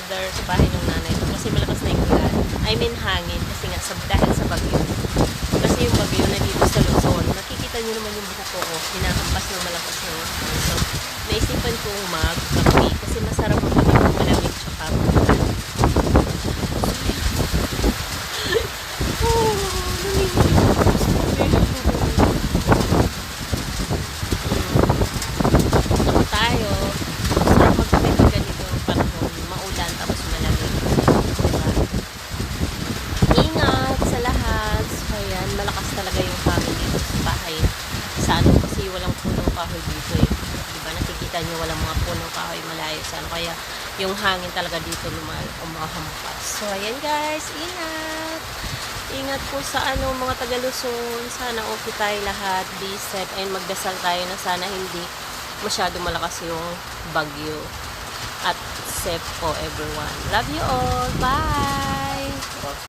weather sa bahay ng nanay ko kasi malakas na yung ulan. I mean hangin kasi nga dahil sa bagyo. Kasi yung bagyo na dito sa Luzon, nakikita nyo naman yung buko ko, hinahampas ng malakas ng hangin. So, naisipan kong magkape kasi masarap magkape ng malamig tsaka magulan. Oh, ito tayo. Masarap magkape pag ganitong panahon, maulan tapos malamig. Diba? Ingat sa lahat. So, ayan, malakas talaga yung hangin dito sa bahay. Sa ano kasi walang punong kahoy dito eh. Diba? Nakikita nyo walang mga punong kahoy malayo sa ano. Kaya yung hangin talaga dito umahampas. So, ayan guys, ingat! Ingat po sa ano mga Taga-Luzon. Sana okay tayo lahat. Be safe and magdasal tayo na sana hindi masyado malakas yung bagyo. At safe po everyone. Love you all. Bye!